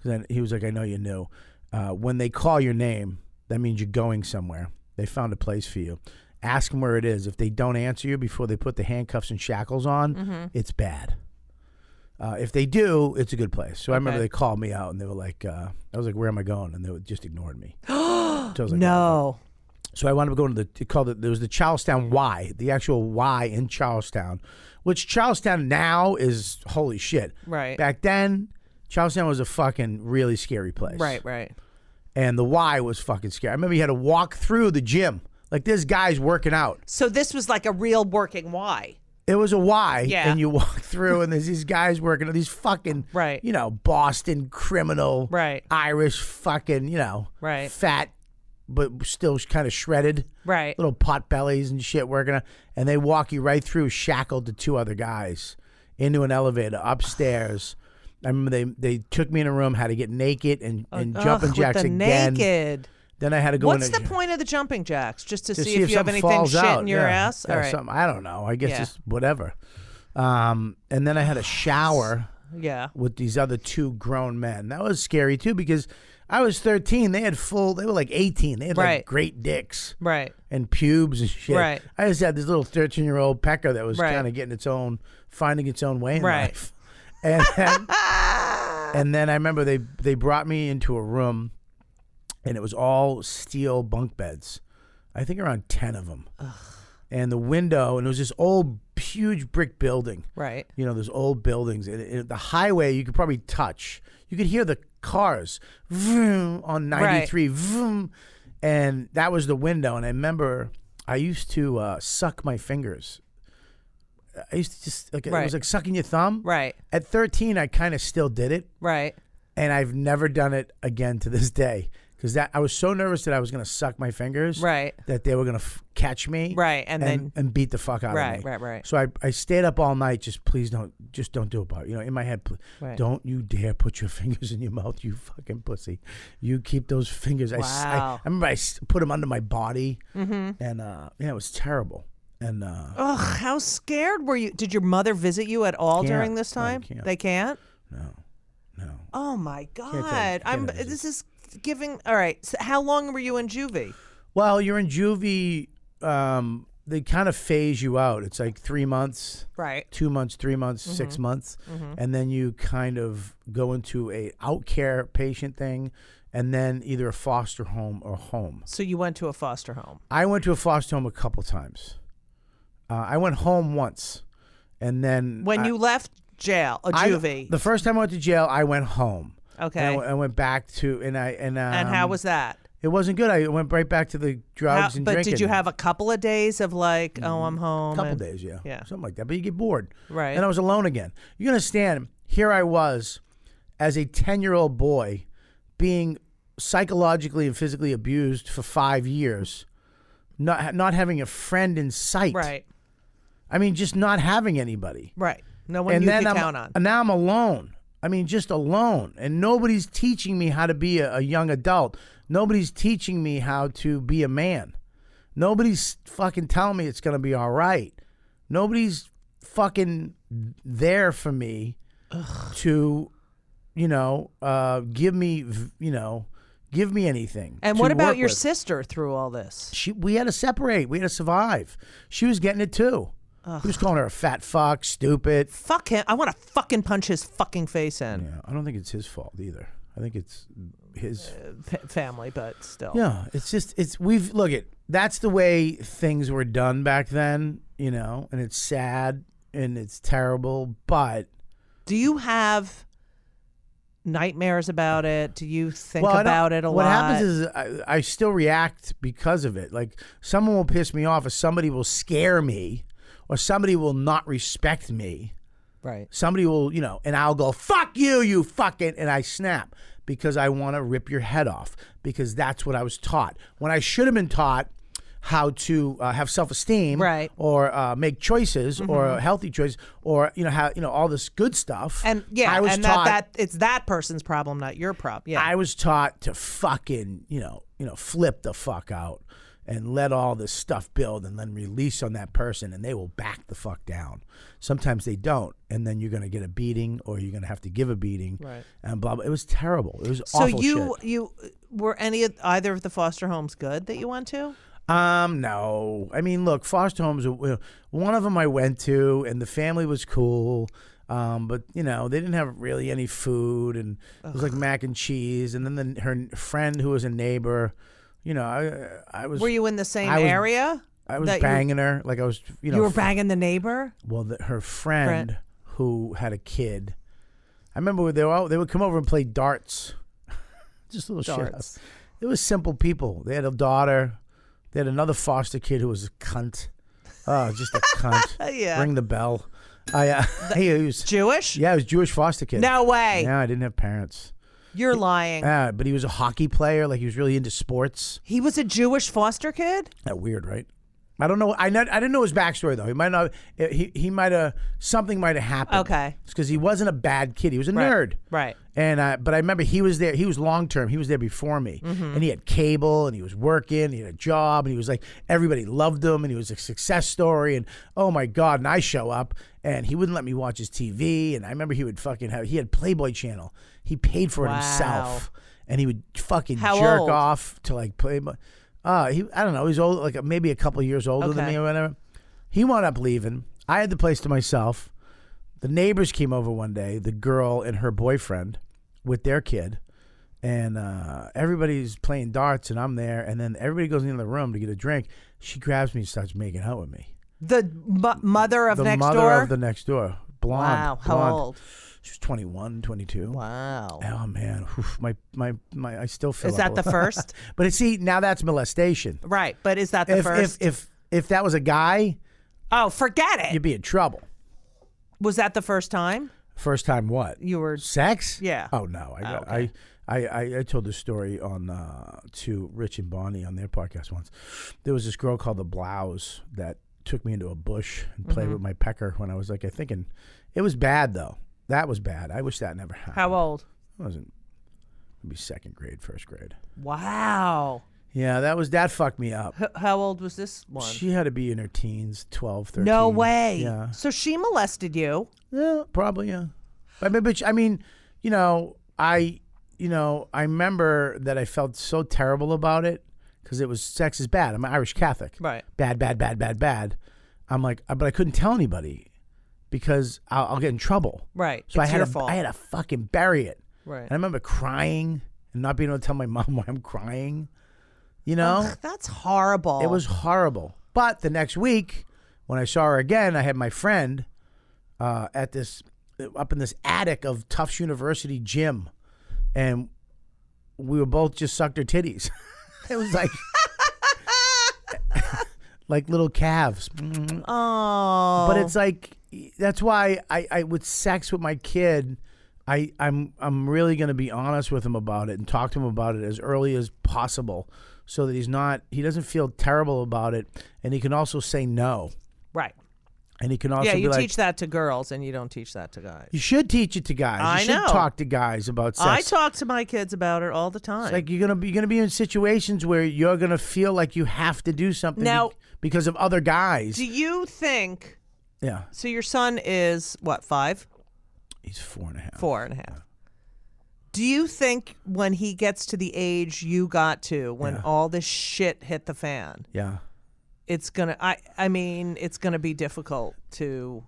Then he was like, I know you knew. When they call your name, that means you're going somewhere. They found a place for you. Ask them where it is. If they don't answer you before they put the handcuffs and shackles on, it's bad. If they do, it's a good place. So I remember they called me out and they were like, I was like, where am I going? And they just ignored me. So I was like, No. So I wound up going to there was the Charlestown Y, the actual Y in Charlestown, which Charlestown now is holy shit. Right. Back then, Charlestown was a fucking really scary place. Right. And the Y was fucking scary. I remember you had to walk through the gym. Like, there's guys working out. So this was like a real working Y. It was a Y, Yeah. and you walk through, and there's these guys working, these fucking, Right. Boston criminal, Right. Irish fucking, Right. fat, but still kind of shredded, Right. little pot bellies and shit working, and they walk you right through, shackled to two other guys, into an elevator upstairs. I remember they took me in a room, had to get naked and jumping jacks with the again. Naked. Then I had to go. What's the point of the jumping jacks? Just to see if you have something anything falls shit out. in your ass? Yeah, All right. something, I don't know. I guess Yeah. just whatever. And then I had a shower Yeah. with these other two grown men. That was scary too because I was 13. They were like 18. They had Right. like great dicks Right. and pubes and shit. Right. I just had this little 13-year-old pecker that was Right. kind of finding its own way in Right. life. And then I remember they brought me into a room, and it was all steel bunk beds. I think around 10 of them. Ugh. And the window, and it was this old, huge brick building. Right. Those old buildings. And the highway you could probably touch. You could hear the cars vroom, on 93. Right. Vroom, and that was the window. And I remember I used to suck my fingers. I used to just, it was like sucking your thumb. Right. At 13, I kind of still did it. Right. And I've never done it again to this day. Because I was so nervous that I was going to suck my fingers. Right. That they were going to catch me. Right. And beat the fuck out of me. Right. So I stayed up all night. Please don't do it, Bob. In my head, don't you dare put your fingers in your mouth, you fucking pussy. You keep those fingers. Wow. I remember I put them under my body. And it was terrible. And how scared were you? Did your mother visit you at all during this time? No, they can't? No. Oh my God. This is giving. All right. So how long were you in juvie? Well, you're in juvie. They kind of phase you out. It's like 3 months, right? 2 months, 3 months, 6 months, and then you kind of go into a out care patient thing, and then either a foster home or home. So you went to a foster home. I went to a foster home a couple times. I went home once, and then when you left jail, juvie. The first time I went to jail, I went home. Okay. And I went back to and how was that? It wasn't good. I went right back to the drugs and drinking. But did you have a couple of days of like, I'm home? A couple days, yeah, something like that. But you get bored, right? And I was alone again. You understand? Here I was, as a 10-year-old boy, being psychologically and physically abused for 5 years, not having a friend in sight, right? I mean, just not having anybody. Right. No one you can count on. And now I'm alone. I mean, just alone. And nobody's teaching me how to be a young adult. Nobody's teaching me how to be a man. Nobody's fucking telling me it's going to be all right. Nobody's fucking there for me to, give me anything. And what about your sister through all this? We had to separate. We had to survive. She was getting it too. He was calling her a fat fuck, stupid. Fuck him. I want to fucking punch his fucking face in. Yeah, I don't think it's his fault either. I think it's his family, but still. Yeah, that's the way things were done back then, and it's sad and it's terrible, but. Do you have nightmares about it? Do you think about it a lot? What happens is I still react because of it. Like, someone will piss me off or somebody will scare me. Or somebody will not respect me. Right. Somebody will, and I'll go, fuck you, you fucking, and I snap because I want to rip your head off because that's what I was taught. When I should have been taught how to have self-esteem, right, or make choices, or healthy choices, or all this good stuff. And I was taught that it's that person's problem, not your problem. Yeah, I was taught to fucking flip the fuck out and let all this stuff build and then release on that person, and they will back the fuck down. Sometimes they don't, and then you're going to get a beating, or you're going to have to give a beating, right? And blah blah. It was terrible. It was so awful shit. you were either of the foster homes good that you went to? No. I mean, look, foster homes. One of them I went to, and the family was cool. But they didn't have really any food, and it was like mac and cheese. And then her friend, who was a neighbor, I was. Were you in the same area? I was banging her, like I was. You were banging the neighbor. Well, her friend who had a kid. I remember they would come over and play darts. Just little shit. It was simple people. They had a daughter. They had another foster kid who was a cunt. Oh, just a cunt. Yeah. Ring the bell. He was Jewish? Yeah, he was a Jewish foster kid. No way. Yeah, I didn't have parents. You're lying. But he was a hockey player. Like, he was really into sports. He was a Jewish foster kid? That weird, right? I don't know. I didn't know his backstory, though. He might not. He might have. Something might have happened. Okay. It's because he wasn't a bad kid. He was a nerd. Right. And but I remember he was there. He was long term. He was there before me, and he had cable, and he was working. He had a job, and he was like, everybody loved him, and he was a success story. And oh my god! And I show up, and he wouldn't let me watch his TV. And I remember he would fucking have. He had Playboy Channel. He paid for it himself, and he would fucking jerk off to like Playboy. I don't know. He was old, like maybe a couple of years older than me or whatever. He wound up leaving. I had the place to myself. The neighbors came over one day, the girl and her boyfriend with their kid, and everybody's playing darts, and I'm there, and then everybody goes into the room to get a drink. She grabs me and starts making out with me. The mother of next door? The mother of the next door. Blonde. Wow. How blonde. old? She was 21, 22. Wow. Oh, man. Oof, my I still feel Is that the first? But see, now that's molestation. Right. But is that the first? If that was a guy... Oh, forget it. You'd be in trouble. Was that the first time? First time what? You were... Sex? Yeah. Oh, no. I told this story on to Rich and Bonnie on their podcast once. There was this girl called the Blouse that took me into a bush and played with my pecker when I was like, it was bad, though. That was bad. I wish that never happened. How old? I wasn't. Maybe second grade, first grade. Wow. Yeah, that fucked me up. How old was this one? She had to be in her teens, 12, 13. No way. Yeah. So she molested you? Yeah, probably, yeah. I remember that I felt so terrible about it because sex is bad. I'm an Irish Catholic. Right. Bad, bad, bad, bad, bad. I'm like, but I couldn't tell anybody because I'll get in trouble. Right. So it's your fault. I had to fucking bury it. Right. And I remember crying and not being able to tell my mom why I'm crying. Ugh, that's horrible. It was horrible. But the next week, when I saw her again, I had my friend up in this attic of Tufts University gym, and we were both just sucked her titties. It was like like little calves. Oh. But it's like, that's why I with sex with my kid, I'm really going to be honest with him about it and talk to him about it as early as possible, so that he doesn't feel terrible about it, and he can also say no. Right. And he can also you be teach that to girls, and you don't teach that to guys. You should teach it to guys. You should talk to guys about sex. I talk to my kids about it all the time. It's like you're gonna be in situations where you're gonna feel like you have to do something now, because of other guys. Do you think? Yeah. So your son is what, 5? He's 4.5. 4.5. Yeah. Do you think when he gets to the age you got to, when all this shit hit the fan? Yeah. It's gonna. It's gonna be difficult to,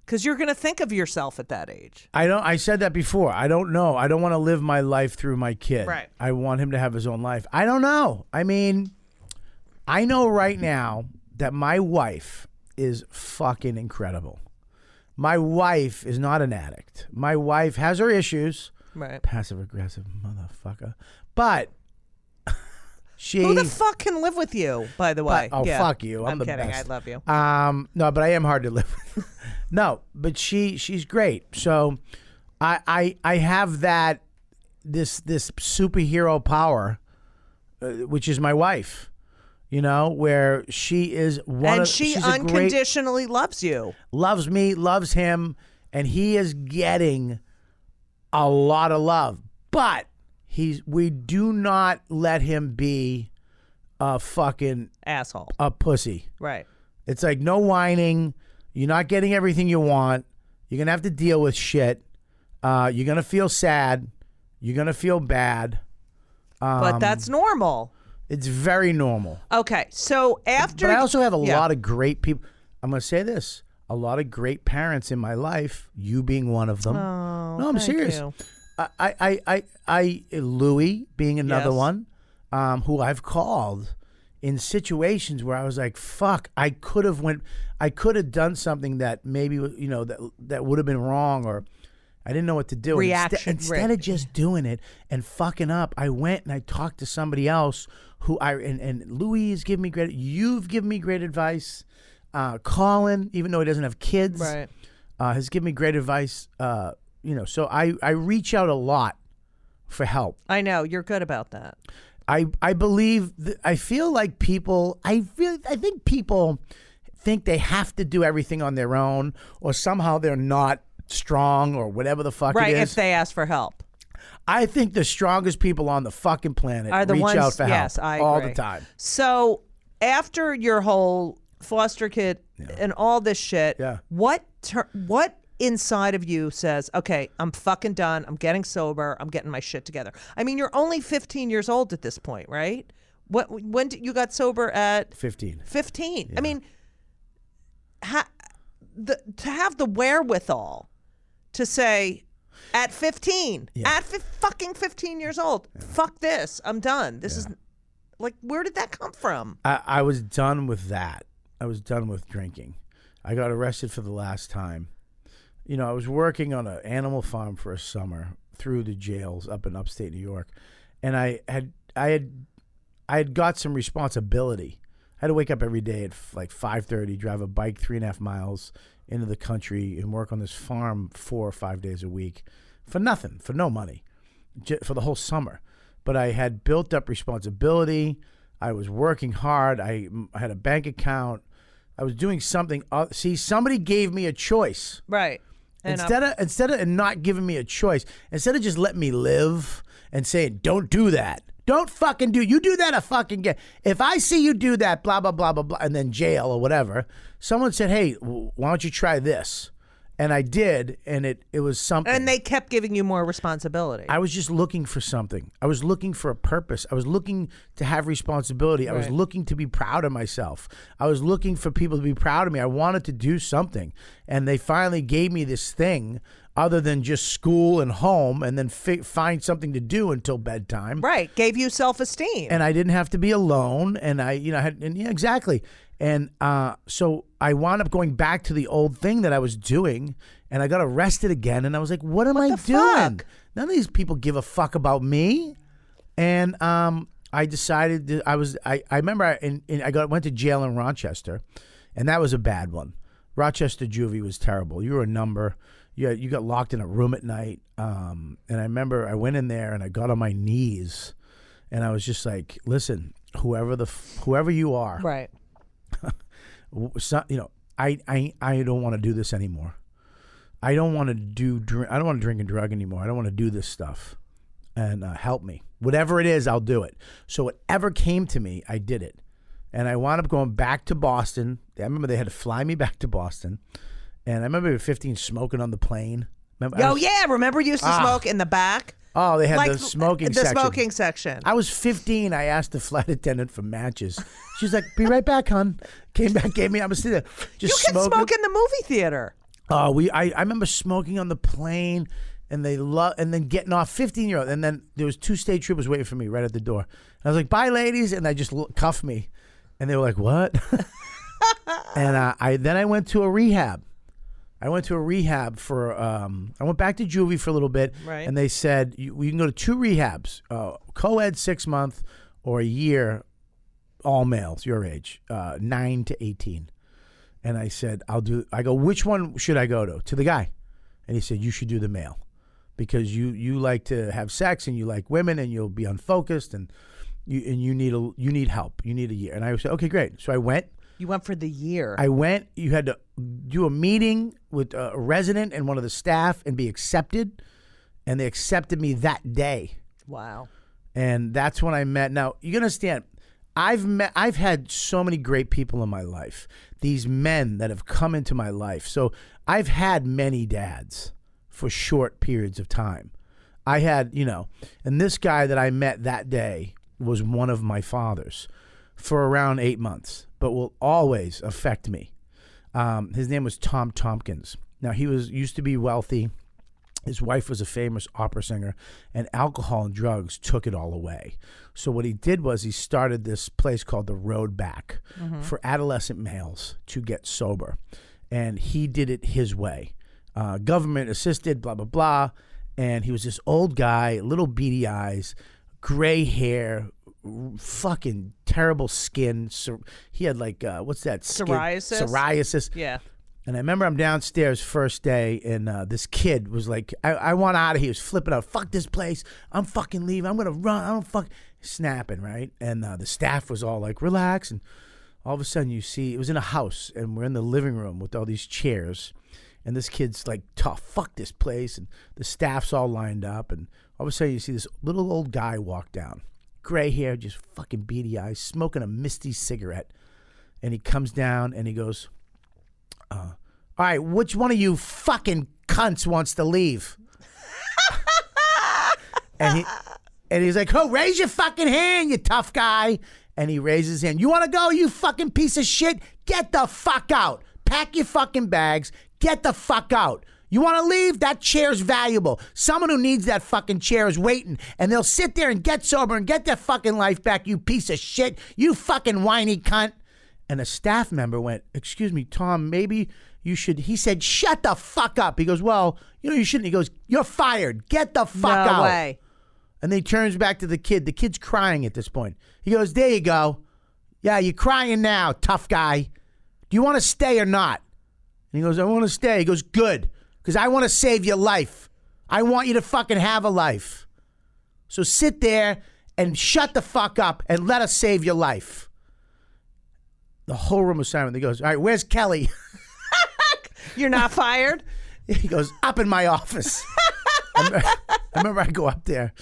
because you're gonna think of yourself at that age. I said that before. I don't know. I don't want to live my life through my kid. Right. I want him to have his own life. I don't know. I mean, I know right now that my wife is fucking incredible. My wife is not an addict. My wife has her issues. Right. Passive aggressive motherfucker. But who the fuck can live with you, by the way? Fuck you. I'm the kidding. best. I love you. No, but I am hard to live with. No, but she's great. So I have this superhero power, which is my wife. Where she is she's unconditionally loves you. Loves me, loves him, and he is getting a lot of love. But we do not let him be a fucking Asshole. a pussy. Right. It's like no whining. You're not getting everything you want. You're gonna have to deal with shit. You're gonna feel sad. You're gonna feel bad. But that's normal. It's very normal. Okay, so after... But I also have a lot of great people. I'm gonna say this. A lot of great parents in my life, you being one of them. Oh, no, I'm serious. you. Louie being another Yes. one, who I've called in situations where I was like, "Fuck, I could have done something that maybe that would have been wrong, or I didn't know what to do." Reaction. Instead of just doing it and fucking up, I went and I talked to somebody else who and Louie has given me great. You've given me great advice. Colin, even though he doesn't have kids, Right. Has given me great advice. So I reach out a lot for help. I know, you're good about that. I believe I feel like people I think people think they have to do everything on their own, or somehow they're not strong, or whatever the fuck Right, it is. if they ask for help. I think the strongest people on the fucking planet Are the reach ones, out for yes, help I all agree. the time. So after your whole foster kid and all this shit, Yeah. what inside of you says, okay, I'm fucking done. I'm getting sober. I'm getting my shit together. I mean, you're only 15 years old at this point, right? When did you got sober at 15? 15. I mean, to have the wherewithal to say at 15, fucking 15 years old, fuck this. I'm done. This is like, where did that come from? I was done with that. I was done with drinking. I got arrested for the last time. I was working on an animal farm for a summer through the jails up in upstate New York, and I had got some responsibility. I had to wake up every day at like 5:30, drive a bike 3.5 miles into the country, and work on this farm 4 or 5 days a week for nothing, for no money, for the whole summer. But I had built up responsibility. I was working hard. I had a bank account. I was doing something. See, somebody gave me a choice. Right. Instead of not giving me a choice, instead of just letting me live and saying, "Don't do that. Don't fucking do. You do that, a fucking get. If I see you do that, blah blah blah blah blah," and then jail or whatever. Someone said, "Hey, why don't you try this?" And I did, and it was something. And they kept giving you more responsibility. I was just looking for something. I was looking for a purpose. I was looking to have responsibility. I was looking to be proud of myself. I was looking for people to be proud of me. I wanted to do something. And they finally gave me this thing other than just school and home, and then find something to do until bedtime. Right. Gave you self-esteem. And I didn't have to be alone. And exactly. And so I wound up going back to the old thing that I was doing, and I got arrested again. And I was like, what am I doing? Fuck? None of these people give a fuck about me. And I decided that I remember I went to jail in Rochester, and that was a bad one. Rochester Juvie was terrible. You were a number. You got locked in a room at night. And I remember I went in there and I got on my knees, and I was just like, listen, whoever you are. Right. I don't want to do this anymore. I don't want to drink and drug anymore. I don't want to do this stuff. And help me. Whatever it is, I'll do it. So whatever came to me, I did it. And I wound up going back to Boston. I remember they had to fly me back to Boston. And I remember at 15 smoking on the plane. Remember you used to smoke in the back? Oh, they had the smoking section. The smoking section. I was 15. I asked the flight attendant for matches. She's like, "Be right back, hon." Came back, gave me. I was sitting there just you can smoking. smoke in the movie theater. I remember smoking on the plane, and then getting off. 15-year-old, and then there was 2 state troopers waiting for me right at the door. And I was like, "Bye, ladies," and they just cuffed me, and they were like, "What?" And I went to a rehab. I went to a rehab for, I went back to juvie for a little bit. Right. And they said, you can go to 2 rehabs, co-ed 6-month or a year, all males, your age, 9 to 18. And I said, I go, which one should I go to? To the guy. And he said, you should do the male because you like to have sex and you like women and you'll be unfocused and you need help. You need a year. And I said, okay, great. So I went. You went for the year. I went. You had to do a meeting with a resident and one of the staff and be accepted. And they accepted me that day. Wow. And that's when I met. Now, you understand, I've had so many great people in my life. These men that have come into my life. So I've had many dads for short periods of time. I had, and this guy that I met that day was one of my fathers for around 8 months, but will always affect me. His name was Tom Tompkins. Now, he used to be wealthy. His wife was a famous opera singer, and alcohol and drugs took it all away. So what he did was he started this place called the Road Back for adolescent males to get sober. And he did it his way. Government assisted, blah, blah, blah. And he was this old guy, little beady eyes, gray hair, fucking terrible skin. So he had like, what's that? Psoriasis. Yeah. And I remember I'm downstairs first day, and this kid was like, I want out of here. He was flipping out. Fuck this place. I'm fucking leaving. I'm going to run. I don't fuck. Snapping, right? And the staff was all like, relax. And all of a sudden you see, it was in a house, and we're in the living room with all these chairs. And this kid's like, tough, fuck this place. And the staff's all lined up. And all of a sudden you see this little old guy walk down. Gray hair, just fucking beady eyes, smoking a misty cigarette. And he comes down and he goes, all right, which one of you fucking cunts wants to leave? and he's like, oh, raise your fucking hand, you tough guy. And he raises his hand. You want to go, you fucking piece of shit? Get the fuck out. Pack your fucking bags. Get the fuck out. You want to leave? That chair's valuable. Someone who needs that fucking chair is waiting, and they'll sit there and get sober and get their fucking life back, you piece of shit. You fucking whiny cunt. And a staff member went, excuse me, Tom, maybe you should. He said, shut the fuck up. He goes, well, you shouldn't. He goes, you're fired. Get the fuck out. No way. And then he turns back to the kid. The kid's crying at this point. He goes, there you go. Yeah, you're crying now, tough guy. Do you want to stay or not? And he goes, I want to stay. He goes, good, because I want to save your life. I want you to fucking have a life. So sit there and shut the fuck up and let us save your life. The whole room was silent. He goes, all right, where's Kelly? You're not fired? He goes, up in my office. I remember I go up there,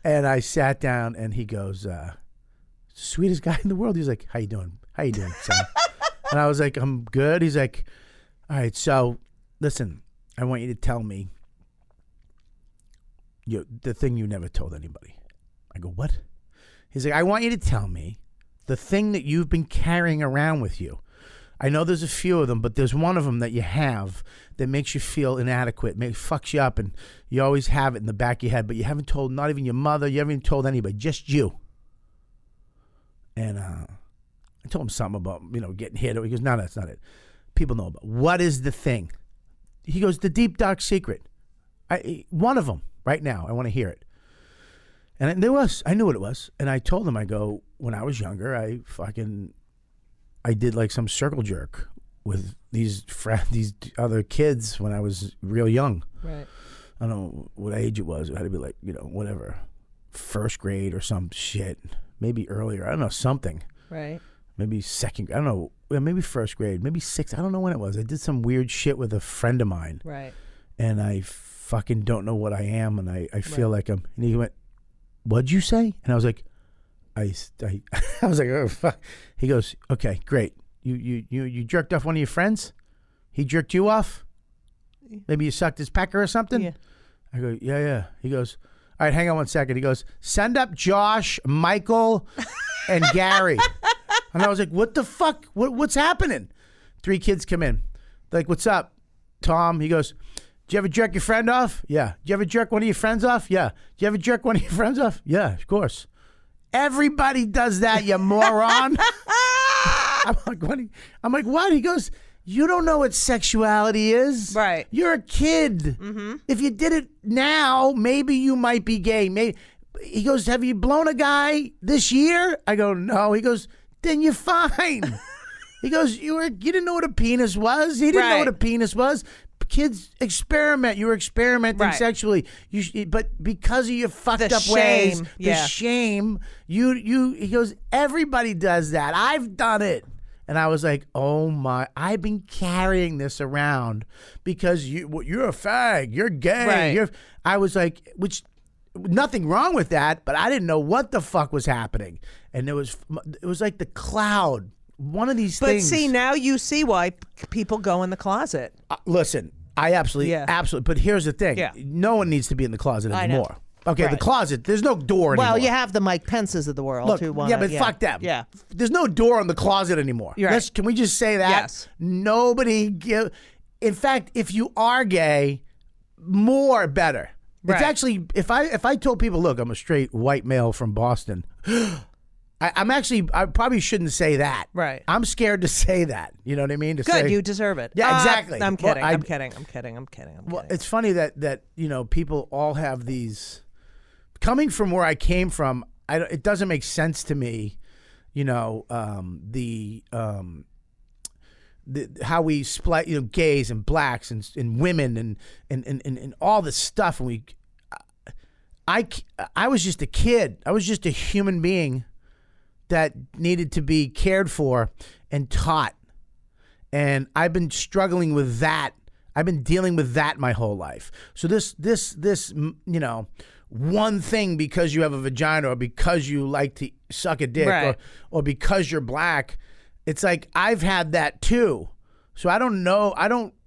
and I sat down, and he goes, sweetest guy in the world. He's like, how you doing? How you doing, son? And I was like, I'm good. He's like, all right, so listen, I want you to tell me the thing you never told anybody. I go, what? He's like, I want you to tell me the thing that you've been carrying around with you. I know there's a few of them, but there's one of them that you have that makes you feel inadequate, fucks you up, and you always have it in the back of your head, but you haven't told not even your mother, you haven't even told anybody, just you. And I told him something about, getting hit. He goes, no, that's not it. People know about. What is the thing? He goes, the deep, dark secret. One of them, right now, I want to hear it. And I knew what it was. And I told him, I go, when I was younger, I did like some circle jerk with these other kids when I was real young. Right. I don't know what age it was. It had to be like, whatever, first grade or some shit. Maybe earlier. I don't know, something. Right. Maybe second grade. I don't know. Maybe first grade. Maybe sixth. I don't know when it was. I did some weird shit with a friend of mine. Right. And I fucking don't know what I am. And I feel like I'm. And he went, what'd you say? And I was like, I was like, oh, fuck. He goes, okay, great. You jerked off one of your friends? He jerked you off? Maybe you sucked his pecker or something? Yeah. I go, yeah. He goes, all right, hang on one second. He goes, send up Josh, Michael, and Gary. And I was like, what the fuck? What's happening? 3 kids come in. They're like, what's up, Tom? He goes, did you ever jerk your friend off? Yeah. Did you ever jerk one of your friends off? Yeah. Did you ever jerk one of your friends off? Yeah, of course. Everybody does that, you moron. I'm like, what? He goes, you don't know what sexuality is. Right. You're a kid. Mm-hmm. If you did it now, maybe you might be gay. Maybe. He goes, have you blown a guy this year? I go, no. He goes, then you're fine. He goes, you didn't know what a penis was. He didn't know what a penis was. Kids experiment. You were experimenting sexually. But because of your fucked up ways, the shame, he goes, everybody does that. I've done it. And I was like, oh my, I've been carrying this around because you're a fag, you're gay. Right. I was like, which nothing wrong with that, but I didn't know what the fuck was happening. And it was like the cloud. One of these things. But see, now you see why people go in the closet. Listen, I absolutely. But here's the thing. Yeah. No one needs to be in the closet I know. anymore. Okay, Right. the closet, there's no door anymore. Well, you have the Mike Pences of the world Look, who want yeah, but fuck them. Yeah. There's no door on the closet anymore. You're right. Can we just say that? Yes. Nobody give. In fact, if you are gay, more better. Right. It's actually if I told people, look, I'm a straight white male from Boston. I probably shouldn't say that. Right. I'm scared to say that. You know what I mean? To Good, say, you deserve it. Yeah, exactly. I'm Well, kidding. I'm kidding. Well, it's funny that people all have these. Coming from where I came from, it doesn't make sense to me. The how we split, gays and blacks and women and all this stuff, and I was just a kid. I was just a human being that needed to be cared for and taught, and I've been struggling with that. I've been dealing with that my whole life. So this one thing because you have a vagina or because you like to suck a dick Right. or because you're black, it's like I've had that too. So I don't know.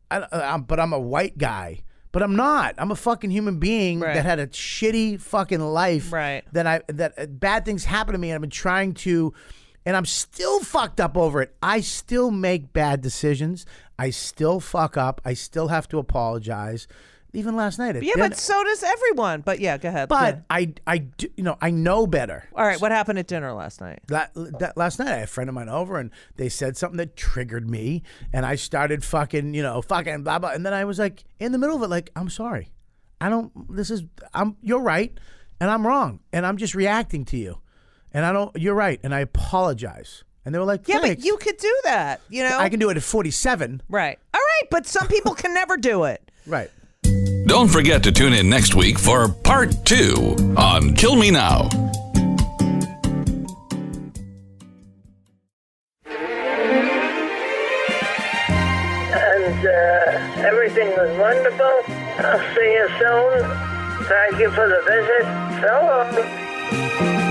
But I'm a white guy. But I'm not. I'm a fucking human being Right. that had a shitty fucking life. Right. That bad things happen to me, and I've been trying to, and I'm still fucked up over it. I still make bad decisions. I still fuck up. I still have to apologize. Even last night. Yeah, but so does everyone. But yeah, go ahead. But Yeah. I know better. All right, what happened at dinner last night? Last night I had a friend of mine over and they said something that triggered me, and I started fucking blah blah, and then I was like in the middle of it, like, I'm sorry, you're right and I'm wrong and I'm just reacting to you, and you're right and I apologize. And they were like, Yeah, thanks. but you could do that, I can do it at 47. Right. All right, but some people can never do it. Right. Don't forget to tune in next week for part 2 on Kill Me Now. And everything was wonderful. I'll see you soon. Thank you for the visit. So long.